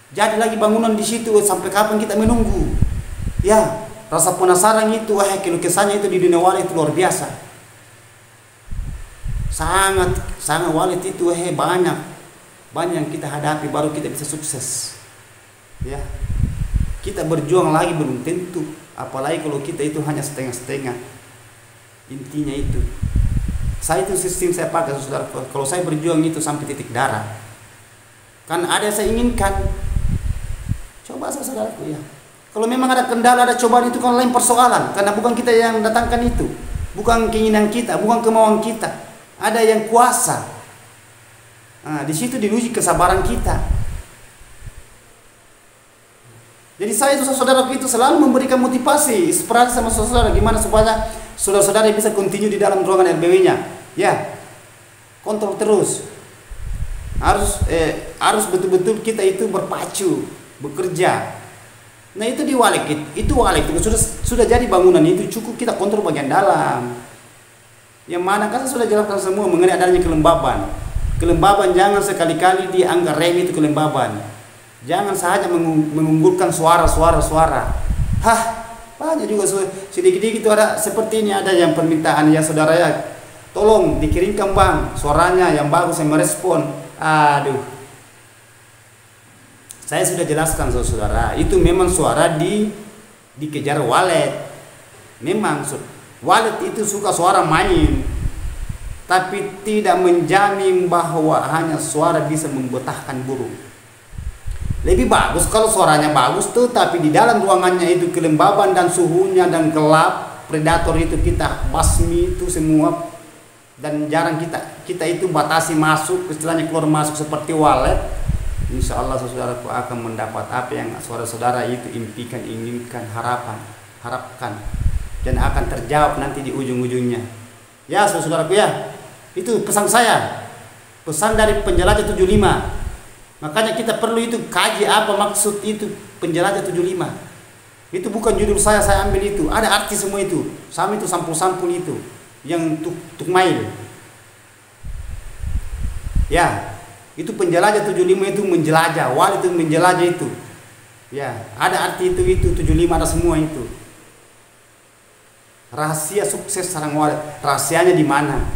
Jadi lagi bangunan di situ, sampai kapan kita menunggu? Ya, rasa penasaran itu, keluh kesahnya itu di dunia walet itu luar biasa. Sangat walet itu banyak yang kita hadapi baru kita bisa sukses. Ya. Kita berjuang lagi belum tentu, apalagi kalau kita itu hanya setengah-setengah. Intinya itu. Saya itu sistem saya pakai saudara, kalau saya berjuang itu sampai titik darah. Kan ada yang saya inginkan. Coba saudaraku ya. Kalau memang ada kendala, ada cobaan itu kan lain persoalan, karena bukan kita yang datangkan itu. Bukan keinginan kita, bukan kemauan kita. Ada yang kuasa. Nah, di situ diuji kesabaran kita. Jadi saya itu saudara itu selalu memberikan motivasi, inspirasi sama saudara gimana supaya saudara-saudara bisa continue di dalam ruangan RBW-nya. Ya, kontrol terus. Harus betul-betul kita itu berpacu, bekerja. Nah itu di walet itu sudah jadi bangunan itu, cukup kita kontrol bagian dalam. Yang mana kan sudah jelaskan semua mengenai adanya kelembaban. Kelembaban jangan sekali-kali dianggap remeh itu kelembaban. Jangan saja mengunggulkan suara. Hah, banyak juga sedikit-sedikit ada seperti ini, ada yang permintaan ya saudara ya. Tolong dikirimkan bang, suaranya yang bagus yang merespon. Aduh. Saya sudah jelaskan saudara, itu memang suara dikejar walet. Memang walet itu suka suara main. Tapi tidak menjamin bahwa hanya suara bisa membetahkan burung. Lebih bagus kalau suaranya bagus tuh, tapi di dalam ruangannya itu kelembaban dan suhunya dan gelap, predator itu kita basmi itu semua, dan jarang kita itu batasi masuk, istilahnya keluar masuk seperti walet. Insya Allah saudaraku akan mendapat apa yang saudara-saudara itu impikan, inginkan, harapkan, dan akan terjawab nanti di ujung-ujungnya. Ya saudaraku ya, itu pesan saya, pesan dari penjelajah 75. Makanya kita perlu itu kaji apa maksud itu penjelajah 75. Itu bukan judul saya ambil itu, ada arti semua itu. Sama itu sampul-sampul itu yang tuk mail. Ya, itu penjelajah 75 itu menjelajah, wal itu menjelajah itu. Ya, ada arti itu 75 ada semua itu. Rahasia sukses sarang wal, rahasianya di mana?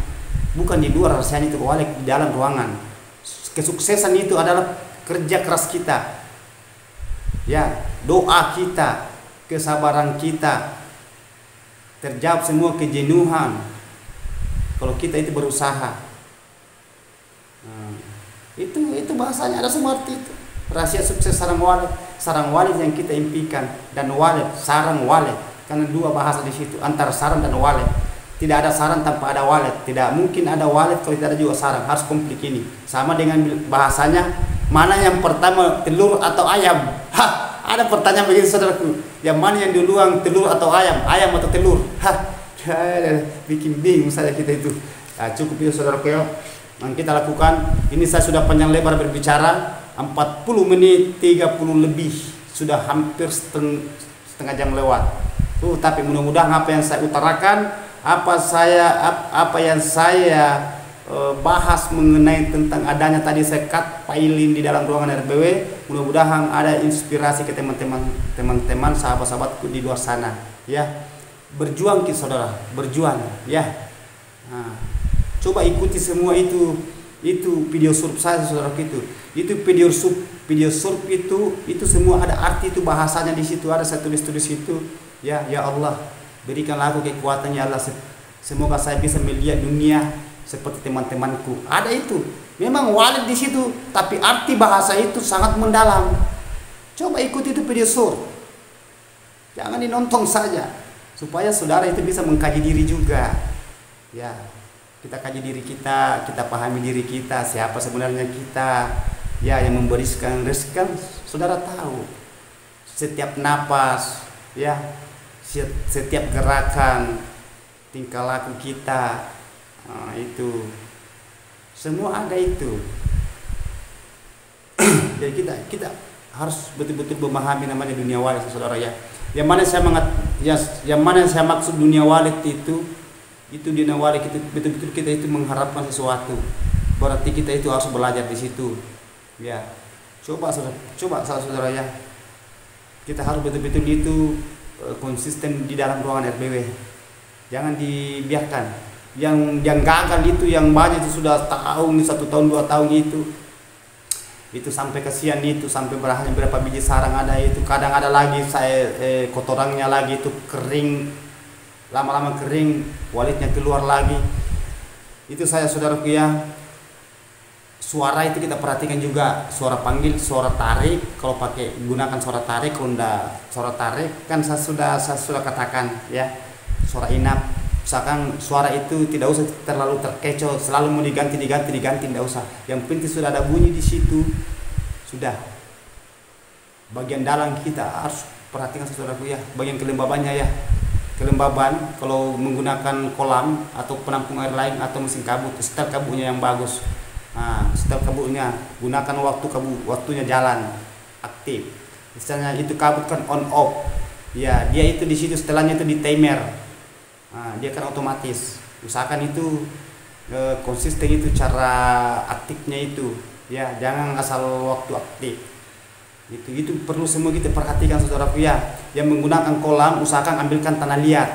Bukan di luar, rahasianya itu wal di dalam ruangan. Kesuksesan itu adalah kerja keras kita. Ya, doa kita, kesabaran kita terjawab semua kejenuhan kalau kita itu berusaha. Itu bahasanya ada semua arti itu. Rahasia sukses sarang walid yang kita impikan, dan walid, sarang walid, karena dua bahasa di situ antara sarang dan walid. Tidak ada sarang tanpa ada walid, tidak mungkin ada walid kalau tidak ada juga sarang, harus komplit ini. Sama dengan bahasanya, mana yang pertama, telur atau ayam? Ada pertanyaan begini saudaraku, yang mana yang duluan, telur atau ayam atau telur? Bikin bingung saja kita itu. Cukup itu saudaraku ya, yang kita lakukan. Ini saya sudah panjang lebar berbicara, 40 menit 30 lebih, sudah hampir setengah jam lewat. Tapi mudah-mudahan apa yang saya utarakan, apa yang saya bahas mengenai tentang adanya tadi sekat pailin di dalam ruangan RBW, mudah-mudahan ada inspirasi ke teman-teman sahabat-sahabatku di luar sana ya. Berjuang kita saudara, berjuang ya. Coba ikuti semua itu video surp saya saudara, itu video surp itu semua ada arti, itu bahasanya di situ, ada saya tulis situ ya. Ya Allah, berikanlah aku kekuatan ya Allah, semoga saya bisa melihat dunia seperti teman-temanku. Ada itu, memang walid di situ, tapi arti bahasa itu sangat mendalam. Coba ikuti itu video surp, jangan dinonton saja, supaya saudara itu bisa mengkaji diri juga ya. Kita kaji diri kita pahami diri kita, siapa sebenarnya kita ya. Yang memberikan rezeki saudara tahu, setiap napas ya, setiap gerakan, tingkah laku kita, itu semua ada itu. Jadi kita harus betul-betul memahami namanya dunia walid saudara ya. Yang mana saya maksud dunia walid itu dunia walid, itu betul-betul kita itu mengharapkan sesuatu, berarti kita itu harus belajar di situ ya. Coba saudara ya, kita harus betul-betul itu konsisten di dalam ruangan RBW. Jangan dibiarkan yang gagal itu, yang banyak itu sudah tahun, 1 tahun 2 tahun itu sampai kesian itu, sampai berapa biji sarang ada itu, kadang ada lagi saya kotorannya lagi itu kering, lama-lama kering, walidnya keluar lagi. Itu saya saudaraku ya. Suara itu kita perhatikan juga, suara panggil, suara tarik. Kalau gunakan suara tarik, kalau enggak suara tarik kan saya sudah katakan ya, suara inap. Misalkan suara itu tidak usah terlalu terkecoh, selalu mau diganti tidak usah. Yang penting sudah ada bunyi di situ, sudah. Bagian dalam kita harus perhatikan saudaraku ya, bagian kelembabannya ya. Kelembaban kalau menggunakan kolam atau penampung air lain atau mesin kabut, setel kabutnya yang bagus. Setel kabutnya, gunakan waktunya jalan aktif. Misalnya itu kabut kan on off ya, dia itu di situ setelannya itu di timer. Dia kan otomatis. Usahakan itu konsisten itu cara aktifnya itu ya, jangan asal waktu aktif. Itu perlu semua kita perhatikan saudaraku ya. Yang menggunakan kolam usahakan ambilkan tanah liat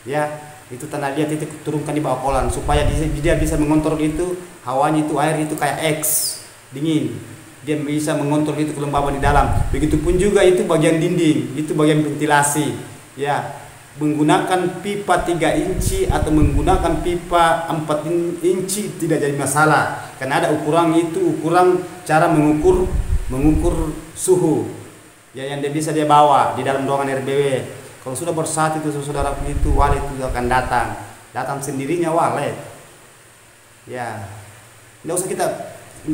ya. Itu tanah liat itu turunkan di bawah kolam supaya dia bisa mengontrol itu hawanya, itu air itu kayak es dingin, dia bisa mengontrol itu kelembaban di dalam. Begitupun juga itu bagian dinding, itu bagian ventilasi ya. Menggunakan pipa 3 inci atau menggunakan pipa 4 inci tidak jadi masalah, karena ada ukuran cara mengukur suhu ya, yang dia bisa dia bawa di dalam ruangan RBW. Kalau sudah bersatu itu saudara itu, walid itu akan datang sendirinya walid ya. Tidak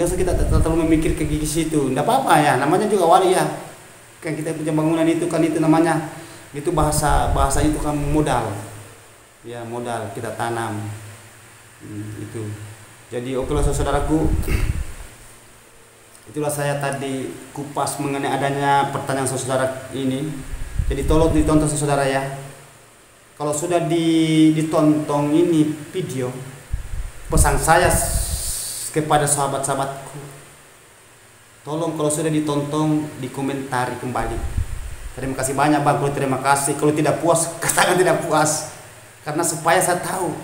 usah kita terlalu memikir ke situ, tidak apa-apa ya, namanya juga walid ya. Kan kita punya bangunan itu kan, itu namanya, itu bahasa itu kan modal ya, modal kita tanam itu. Jadi oke lah saudaraku, itulah saya tadi kupas mengenai adanya pertanyaan saudara ini. Jadi tolong ditonton saudara ya. Kalau sudah ditonton ini video, pesan saya kepada sahabat-sahabatku, tolong kalau sudah ditonton dikomentari kembali. Terima kasih banyak Bang, kalau terima kasih. Kalau tidak puas katakan tidak puas, karena supaya saya tahu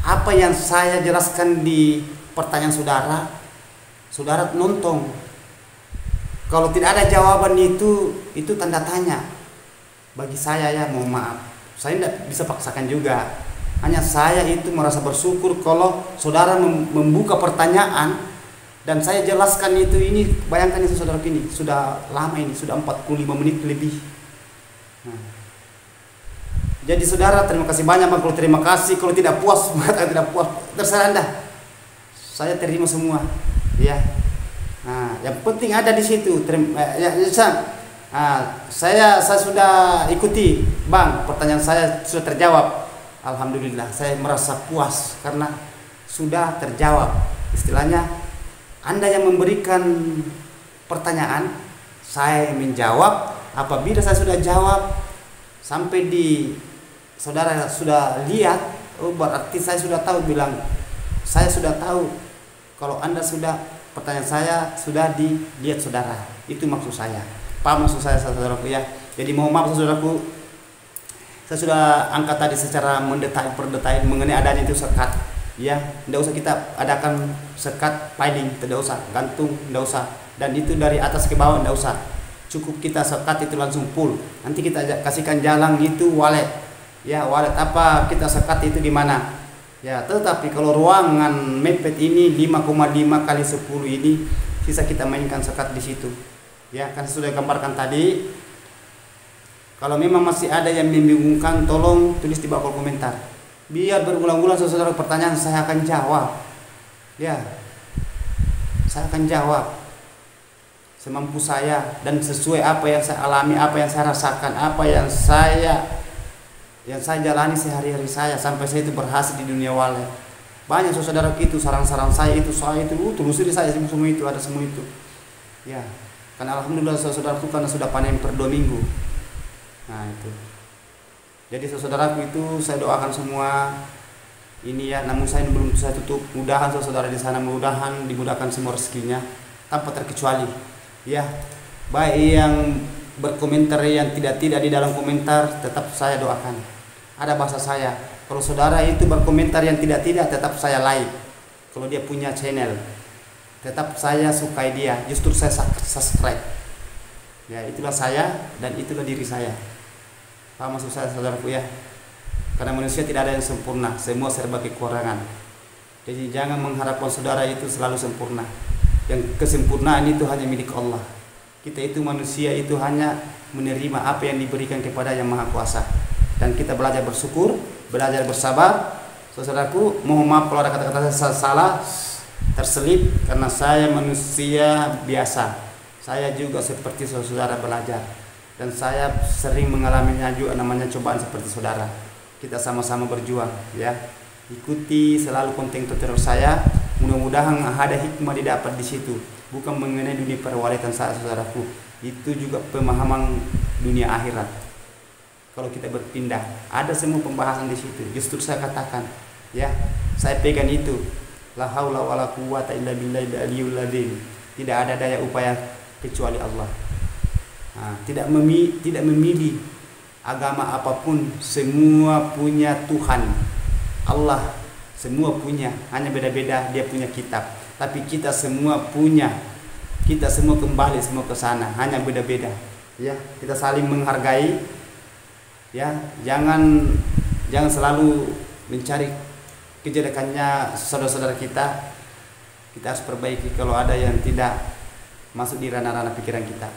apa yang saya jelaskan di pertanyaan saudara nonton. Kalau tidak ada jawaban itu tanda tanya bagi saya ya, mohon maaf. Saya tidak bisa paksakan juga. Hanya saya itu merasa bersyukur kalau saudara membuka pertanyaan dan saya jelaskan itu. Ini bayangkan itu saudara, ini sudah lama, ini sudah 45 menit lebih. Nah, jadi saudara terima kasih banyak Bang. Kalau terima kasih, kalau tidak puas mengatakan tidak puas, terserah Anda. Saya terima semua, ya. Nah, yang penting ada di situ. Saya sudah ikuti Bang, pertanyaan saya sudah terjawab. Alhamdulillah, saya merasa puas karena sudah terjawab. Istilahnya Anda yang memberikan pertanyaan, saya menjawab. Apabila saya sudah jawab sampai di saudara sudah lihat, oh berarti saya sudah tahu. Bilang saya sudah tahu kalau Anda sudah, pertanyaan saya sudah dilihat saudara. Itu maksud saya. Paham maksud saya saudaraku ya. Jadi mohon maaf saudaraku, saya sudah angkat tadi secara mendetail per detail mengenai adanya itu sekat. Ya, tidak usah kita adakan sekat piling, tidak usah gantung, tidak usah. Dan itu dari atas ke bawah tidak usah. Cukup kita sekat itu langsung full. Nanti kita kasihkan jalan itu walet. Ya, walet apa kita sekat itu di mana? Ya, tetapi kalau ruangan mepet ini 5,5 kali 10 ini, sisa kita mainkan sekat di situ. Ya, kan sudah gambarkan tadi. Kalau memang masih ada yang membingungkan, tolong tulis di bawah kolom komentar. Biar berulang-ulang saudara pertanyaan, saya akan jawab. Ya, saya akan jawab semampu saya dan sesuai apa yang saya alami, apa yang saya rasakan, apa yang saya jalani sehari-hari saya sampai saya itu berhasil di dunia walet. Banyak saudara itu saran-saran saya itu telusuri saya semua itu, ada semua itu. Ya, karena alhamdulillah saudaraku karena sudah panen per 2 minggu. Nah itu. Jadi saudaraku itu saya doakan semua ini ya, namun saya belum saya tutup. Mudahan saudara di sana mudahan dimudahkan semua rezekinya tanpa terkecuali. Ya, baik yang berkomentar yang tidak di dalam komentar tetap saya doakan. Ada bahasa saya, kalau saudara itu berkomentar yang tidak tetap saya like. Kalau dia punya channel tetap saya sukai dia, justru saya subscribe. Ya, itulah saya dan itulah diri saya. Paham maksud saya saudaraku ya? Karena manusia tidak ada yang sempurna, semua serba kekurangan. Jadi jangan mengharapkan saudara itu selalu sempurna. Yang kesempurnaan itu hanya milik Allah. Kita itu manusia itu hanya menerima apa yang diberikan kepada Yang Maha Kuasa. Dan kita belajar bersyukur, belajar bersabar. Saudaraku, mohon maaf kalau ada kata-kata saya salah, terselip karena saya manusia biasa. Saya juga seperti saudara belajar. Dan saya sering mengalaminya juga namanya cobaan seperti saudara. Kita sama-sama berjuang ya. Ikuti selalu konten tutorial saya. Mudah-mudahan ada hikmah didapat di situ. Bukan mengenai dunia perwalitan saya saudaraku. Itu juga pemahaman dunia akhirat. Kalau kita berpindah, ada semua pembahasan di situ. Justru saya katakan, ya, saya pegang itu. La haula wala quwata illa billahil aliyul adzim. Tidak ada daya upaya kecuali Allah. Nah, tidak memilih agama apapun, semua punya Tuhan. Allah semua punya, hanya beda-beda dia punya kitab. Tapi kita semua punya, kita semua kembali semua ke sana, hanya beda-beda. Ya, kita saling menghargai. Ya, jangan selalu mencari kejelekannya saudara-saudara kita. Kita harus perbaiki kalau ada yang tidak masuk di ranah-ranah pikiran kita.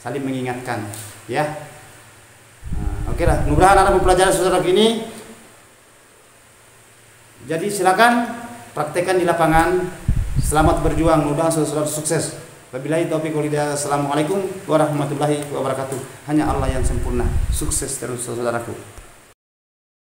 Saling mengingatkan, ya. Nah, oke lah, mudah-mudahan Anda mempelajari saudara ini. Jadi silakan praktekkan di lapangan. Selamat berjuang, mudah-mudahan saudara sukses. Wabillahi taufiq wal hidayah. Assalamualaikum warahmatullahi wabarakatuh. Hanya Allah yang sempurna. Sukses terus saudaraku.